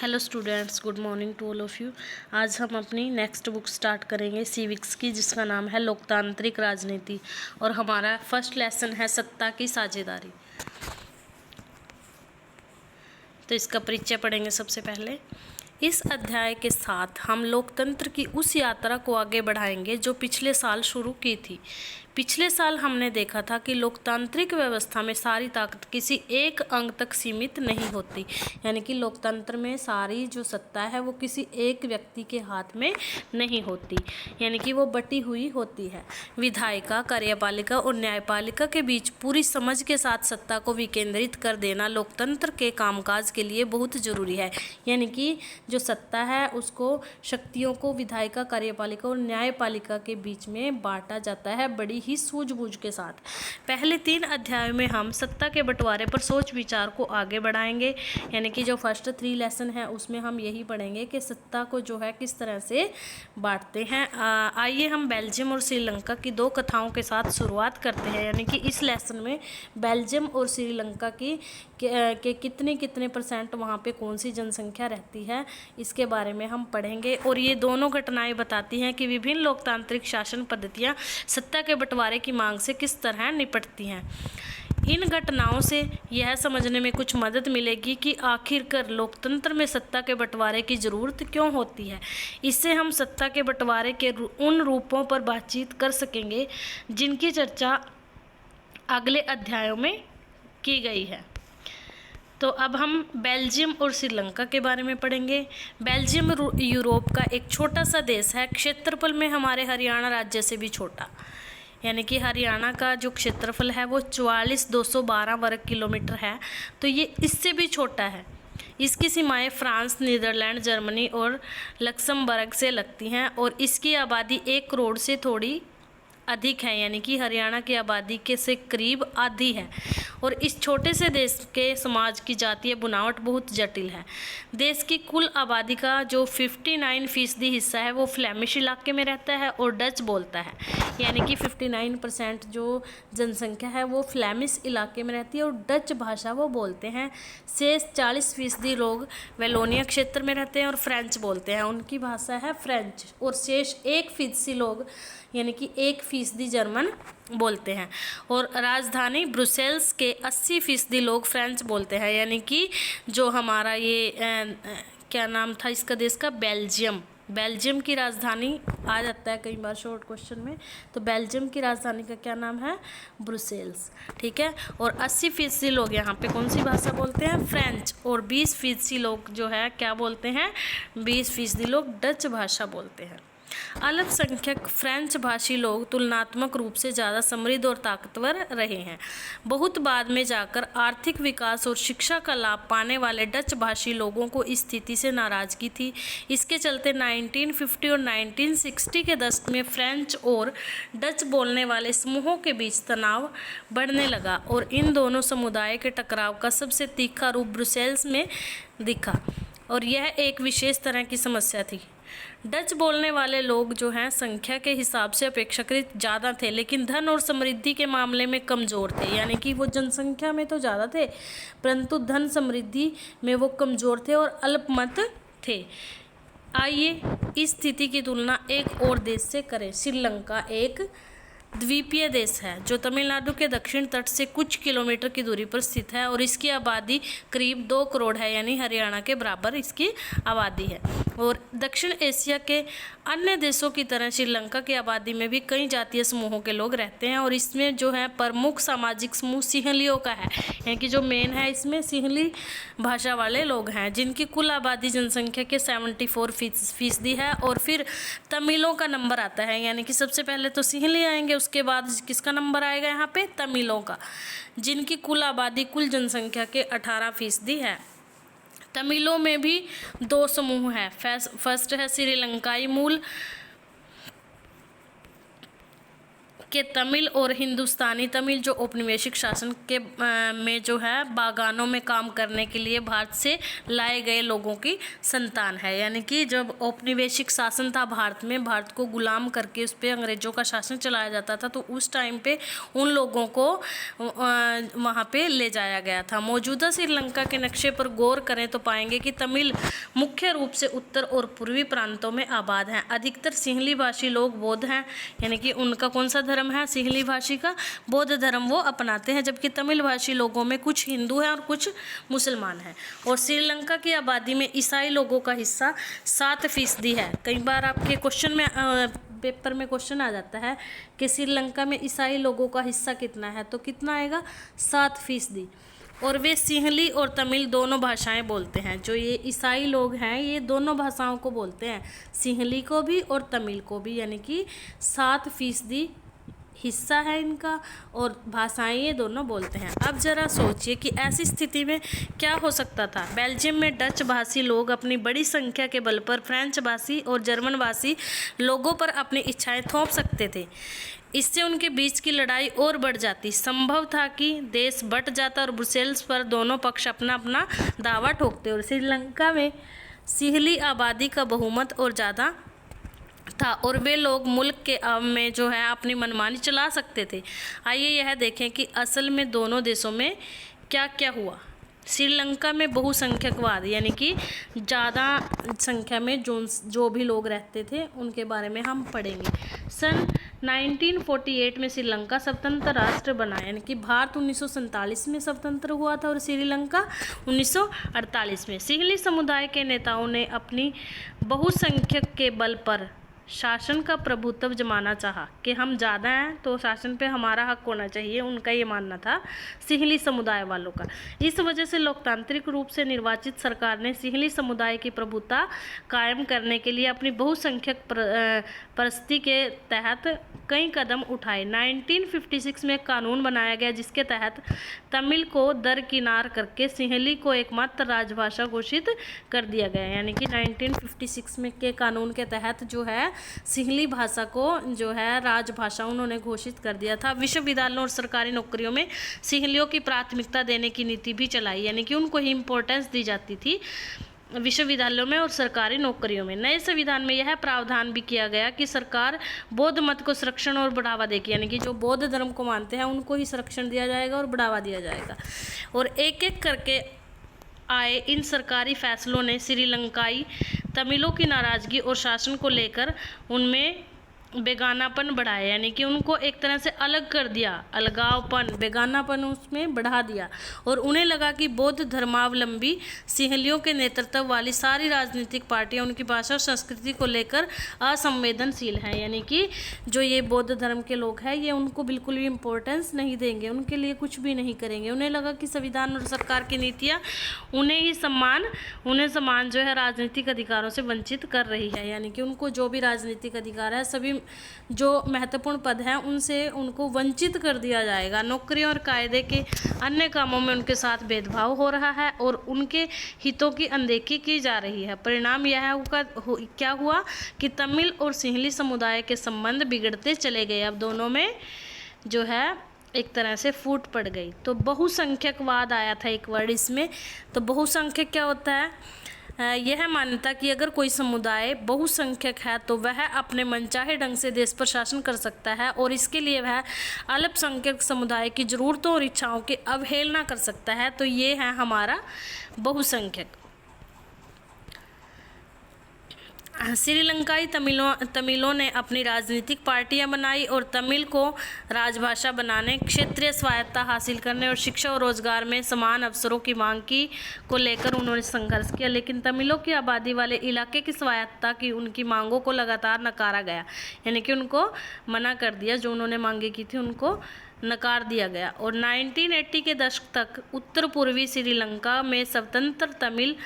Hello students, good morning to all of you. आज हम अपनी नेक्स्ट बुक स्टार्ट करेंगे सिविक्स की, जिसका नाम है लोकतांत्रिक राजनीति, और हमारा फर्स्ट लेसन है सत्ता की साझेदारी। तो इसका परिचय पढ़ेंगे सबसे पहले। इस अध्याय के साथ हम लोकतंत्र की उस यात्रा को आगे बढ़ाएंगे जो पिछले साल शुरू की थी। पिछले साल हमने देखा था कि लोकतांत्रिक व्यवस्था में सारी ताकत किसी एक अंग तक सीमित नहीं होती, यानी कि लोकतंत्र में सारी जो सत्ता है वो किसी एक व्यक्ति के हाथ में नहीं होती, यानी कि वो बटी हुई होती है। विधायिका, कार्यपालिका और न्यायपालिका के बीच पूरी समझ के साथ सत्ता को विकेंद्रित कर देना लोकतंत्र के कामकाज के लिए बहुत जरूरी है। यानी कि जो सत्ता है उसको शक्तियों को विधायिका, कार्यपालिका और न्यायपालिका के बीच में बांटा जाता है बड़ी ही सूझबूझ के साथ। पहले 3 अध्यायों में हम सत्ता के बंटवारे पर सोच विचार को आगे बढ़ाएंगे, यानी कि जो फर्स्ट 3 लेसन है उसमें हम यही पढ़ेंगे कि सत्ता को जो है किस तरह से बांटते हैं। आइए हम बेल्जियम और श्रीलंका की 2 कथाओं के साथ शुरुआत करते हैं, यानी कि इस लेसन में बेल्जियम और श्रीलंका की के कितने परसेंट वहाँ पे कौन सी जनसंख्या रहती है, इसके बारे में हम पढ़ेंगे। और ये दोनों घटनाएं बताती हैं कि विभिन्न लोकतांत्रिक शासन पद्धतियाँ सत्ता के बंटवारे की मांग से किस तरह निपटती हैं। इन घटनाओं से यह समझने में कुछ मदद मिलेगी कि आखिरकार लोकतंत्र में सत्ता के बंटवारे की ज़रूरत क्यों होती है। इससे हम सत्ता के बंटवारे के उन रूपों पर बातचीत कर सकेंगे जिनकी चर्चा अगले अध्यायों में की गई है। तो अब हम बेल्जियम और श्रीलंका के बारे में पढ़ेंगे। बेल्जियम यूरोप का एक छोटा सा देश है, क्षेत्रफल में हमारे हरियाणा राज्य से भी छोटा, यानी कि हरियाणा का जो क्षेत्रफल है वो 44,212 वर्ग किलोमीटर है, तो ये इससे भी छोटा है। इसकी सीमाएं फ्रांस, नीदरलैंड, जर्मनी और लक्समबर्ग से लगती हैं और इसकी आबादी 1 करोड़ से थोड़ी अधिक है, यानी कि हरियाणा की आबादी के से करीब आधी है। और इस छोटे से देश के समाज की जातीय बुनावट बहुत जटिल है। देश की कुल आबादी का जो 59% हिस्सा है वो फ्लेमिश इलाके में रहता है और डच बोलता है, यानी कि 59% जो जनसंख्या है वो फ्लेमिश इलाके में रहती है और डच भाषा वो बोलते हैं। शेष 40% लोग वेलोनिया क्षेत्र में रहते हैं और फ्रेंच बोलते हैं, उनकी भाषा है फ्रेंच। और शेष 1% लोग, यानी कि 1% जर्मन बोलते हैं। और राजधानी ब्रुसेल्स के 80% लोग फ्रेंच बोलते हैं, यानी कि जो हमारा ये क्या नाम था इसका देश का, बेल्जियम की राजधानी आ जाता है कई बार शॉर्ट क्वेश्चन में, तो बेल्जियम की राजधानी का क्या नाम है, ब्रुसेल्स, ठीक है। और 80% लोग यहाँ पे कौन सी भाषा बोलते हैं, फ्रेंच। और 20% लोग जो है क्या बोलते हैं, 20% लोग डच भाषा बोलते हैं। अल्पसंख्यक फ्रेंच भाषी लोग तुलनात्मक रूप से ज़्यादा समृद्ध और ताकतवर रहे हैं। बहुत बाद में जाकर आर्थिक विकास और शिक्षा का लाभ पाने वाले डच भाषी लोगों को इस स्थिति से नाराज़गी थी। इसके चलते 1950 और 1960 के दशक में फ्रेंच और डच बोलने वाले समूहों के बीच तनाव बढ़ने लगा और इन दोनों समुदाय के टकराव का सबसे तीखा रूप ब्रुसेल्स में दिखा, और यह एक विशेष तरह की समस्या थी। डच बोलने वाले लोग जो हैं संख्या के हिसाब से अपेक्षाकृत ज़्यादा थे, लेकिन धन और समृद्धि के मामले में कमज़ोर थे, यानी कि वो जनसंख्या में तो ज़्यादा थे परंतु धन समृद्धि में वो कमज़ोर थे और अल्पमत थे। आइए इस स्थिति की तुलना एक और देश से करें। श्रीलंका एक द्वीपीय देश है जो तमिलनाडु के दक्षिण तट से कुछ किलोमीटर की दूरी पर स्थित है और इसकी आबादी करीब 2 करोड़ है, यानी हरियाणा के बराबर इसकी आबादी है। और दक्षिण एशिया के अन्य देशों की तरह श्रीलंका की आबादी में भी कई जातीय समूहों के लोग रहते हैं और इसमें जो है प्रमुख सामाजिक समूह सिंहलियों का है, यानी कि जो मेन है इसमें सिंहली भाषा वाले लोग हैं जिनकी कुल आबादी जनसंख्या के 74% है। और फिर तमिलों का नंबर आता है, यानी कि सबसे पहले तो सिंहली आएंगे, उसके बाद किसका नंबर आएगा यहाँ पे, तमिलों का, जिनकी कुल आबादी कुल जनसंख्या के 18% है। तमिलों में भी 2 समूह हैं। फर्स्ट है श्रीलंकाई मूल कि तमिल और हिंदुस्तानी तमिल जो औपनिवेशिक शासन के में जो है बागानों में काम करने के लिए भारत से लाए गए लोगों की संतान है। यानी कि जब औपनिवेशिक शासन था भारत में, भारत को गुलाम करके उस पर अंग्रेजों का शासन चलाया जाता था, तो उस टाइम पे उन लोगों को वहाँ पे ले जाया गया था। मौजूदा श्रीलंका के नक्शे पर गौर करें तो पाएंगे कि तमिल मुख्य रूप से उत्तर और पूर्वी प्रांतों में आबाद हैं। अधिकतर सिंहली भाषी लोग बौद्ध हैं, यानी कि उनका कौन सा धर्म है, सिंहली भाषी का बौद्ध धर्म वो अपनाते हैं, जबकि तमिल भाषी लोगों में कुछ हिंदू हैं और कुछ मुसलमान हैं। और श्रीलंका की आबादी में ईसाई लोगों का हिस्सा 7% है। कई बार आपके क्वेश्चन में पेपर में क्वेश्चन आ जाता है कि श्रीलंका में ईसाई लोगों का हिस्सा कितना है, तो कितना आएगा, 7%। और वे सिंहली और तमिल दोनों भाषाएं बोलते हैं। जो ये ईसाई लोग हैं ये दोनों भाषाओं को बोलते हैं, सिंहली को भी और तमिल को भी, यानी कि 7% हिस्सा है इनका और भाषाएं ये दोनों बोलते हैं। अब जरा सोचिए कि ऐसी स्थिति में क्या हो सकता था। बेल्जियम में डच भाषी लोग अपनी बड़ी संख्या के बल पर फ्रेंच भाषी और जर्मन भाषी लोगों पर अपनी इच्छाएं थोप सकते थे। इससे उनके बीच की लड़ाई और बढ़ जाती। संभव था कि देश बंट जाता और ब्रुसेल्स पर दोनों पक्ष अपना अपना दावा ठोकते। और श्रीलंका में सिंहली आबादी का बहुमत और ज़्यादा था और वे लोग मुल्क के में जो है अपनी मनमानी चला सकते थे। आइए यह देखें कि असल में दोनों देशों में क्या क्या हुआ। श्रीलंका में बहुसंख्यकवाद, यानी कि ज़्यादा संख्या में जो भी लोग रहते थे उनके बारे में हम पढ़ेंगे। सन 1948 में श्रीलंका स्वतंत्र राष्ट्र बना, यानी कि भारत 1947 में स्वतंत्र हुआ था और श्रीलंका 1948 में। सिंहली समुदाय के नेताओं ने अपनी बहुसंख्यक के बल पर शासन का प्रभुत्व जमाना चाहा कि हम ज़्यादा हैं तो शासन पे हमारा हक होना चाहिए, उनका ये मानना था सिंहली समुदाय वालों का। इस वजह से लोकतांत्रिक रूप से निर्वाचित सरकार ने सिंहली समुदाय की प्रभुता कायम करने के लिए अपनी बहुसंख्यक परिस्थिति के तहत कई कदम उठाए। 1956 में कानून बनाया गया जिसके तहत तमिल को दरकिनार करके सिंहली को एकमात्र राजभाषा घोषित कर दिया गया। यानी कि 1956 में के कानून के तहत जो है सिंहली भाषा को जो है राजभाषा उन्होंने घोषित कर दिया था। विश्वविद्यालयों और सरकारी नौकरियों में सिंहलियों की प्राथमिकता देने की नीति भी चलाई, यानी कि उनको ही इम्पोर्टेंस दी जाती थी विश्वविद्यालयों में और सरकारी नौकरियों में। नए संविधान में यह प्रावधान भी किया गया कि सरकार बौद्ध मत को संरक्षण और बढ़ावा देगी, यानी कि जो बौद्ध धर्म को मानते हैं उनको ही संरक्षण दिया जाएगा और बढ़ावा दिया जाएगा। और एक एक करके आए इन सरकारी फैसलों ने श्रीलंकाई तमिलों की नाराज़गी और शासन को लेकर उनमें बेगानापन बढ़ाया, यानी कि उनको एक तरह से अलग कर दिया, अलगावपन, बेगानापन उसमें बढ़ा दिया। और उन्हें लगा कि बौद्ध धर्मावलंबी सिंहलियों के नेतृत्व वाली सारी राजनीतिक पार्टियां उनकी भाषा और संस्कृति को लेकर असंवेदनशील हैं, यानी कि जो ये बौद्ध धर्म के लोग हैं ये उनको बिल्कुल भी इम्पोर्टेंस नहीं देंगे, उनके लिए कुछ भी नहीं करेंगे। उन्हें लगा कि संविधान और सरकार की नीतियाँ उन्हें समान जो है राजनीतिक अधिकारों से वंचित कर रही है, यानी कि उनको जो भी राजनीतिक अधिकार है, सभी जो महत्वपूर्ण पद हैं उनसे उनको वंचित कर दिया जाएगा। नौकरियों और कायदे के अन्य कामों में उनके साथ भेदभाव हो रहा है और उनके हितों की अनदेखी की जा रही है। परिणाम यह क्या हुआ कि तमिल और सिंहली समुदाय के संबंध बिगड़ते चले गए। अब दोनों में जो है एक तरह से फूट पड़ गई। तो बहुसंख्यकवाद आया था एक वर्ड इसमें। तो बहुसंख्यक क्या होता है? यह मान्यता कि अगर कोई समुदाय बहुसंख्यक है तो वह अपने मनचाहे ढंग से देश पर शासन कर सकता है और इसके लिए वह अल्पसंख्यक समुदाय की ज़रूरतों और इच्छाओं की अवहेलना कर सकता है। तो ये है हमारा बहुसंख्यक। श्रीलंकाई तमिलों ने अपनी राजनीतिक पार्टियां बनाई और तमिल को राजभाषा बनाने, क्षेत्रीय स्वायत्तता हासिल करने और शिक्षा और रोजगार में समान अवसरों की मांग को लेकर उन्होंने संघर्ष किया। लेकिन तमिलों की आबादी वाले इलाके की स्वायत्तता की उनकी मांगों को लगातार नकारा गया, यानी कि उनको मना कर दिया। जो उन्होंने मांगे की थी उनको नकार दिया गया। और 1980 के दशक तक उत्तर पूर्वी श्रीलंका में स्वतंत्र तमिल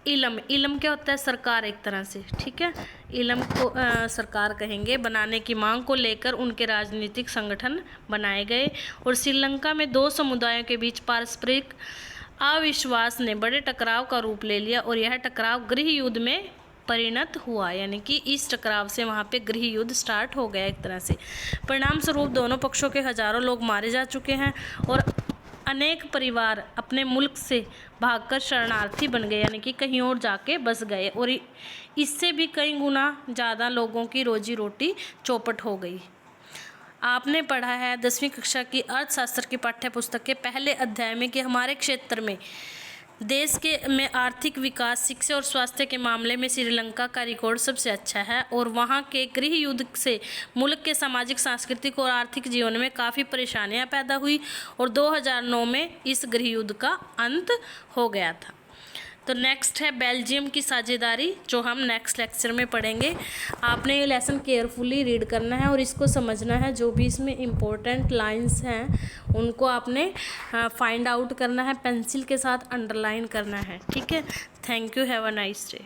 इलम क्या होता है? सरकार एक तरह से, ठीक है, इलम को सरकार कहेंगे, बनाने की मांग को लेकर उनके राजनीतिक संगठन बनाए गए। और श्रीलंका में दो समुदायों के बीच पारस्परिक अविश्वास ने बड़े टकराव का रूप ले लिया और यह टकराव गृह युद्ध में परिणत हुआ, यानी कि इस टकराव से वहाँ पे गृह युद्ध स्टार्ट हो गया एक तरह से। परिणाम स्वरूप दोनों पक्षों के हजारों लोग मारे जा चुके हैं और अनेक परिवार अपने मुल्क से भागकर शरणार्थी बन गए, यानी कि कहीं और जाके बस गए, और इससे भी कई गुना ज़्यादा लोगों की रोजी रोटी चौपट हो गई। आपने पढ़ा है 10वीं कक्षा की अर्थशास्त्र की पाठ्य पुस्तक के पहले अध्याय में कि हमारे क्षेत्र में देश में आर्थिक विकास, शिक्षा और स्वास्थ्य के मामले में श्रीलंका का रिकॉर्ड सबसे अच्छा है और वहां के गृह युद्ध से मुल्क के सामाजिक, सांस्कृतिक और आर्थिक जीवन में काफ़ी परेशानियां पैदा हुई और 2009 में इस गृह युद्ध का अंत हो गया था। तो नेक्स्ट है बेल्जियम की साझेदारी, जो हम नेक्स्ट लेक्चर में पढ़ेंगे। आपने ये लेसन केयरफुली रीड करना है और इसको समझना है, जो भी इसमें इम्पोर्टेंट लाइंस हैं उनको आपने फाइंड आउट करना है, पेंसिल के साथ अंडरलाइन करना है। ठीक है, thank you, have a nice day.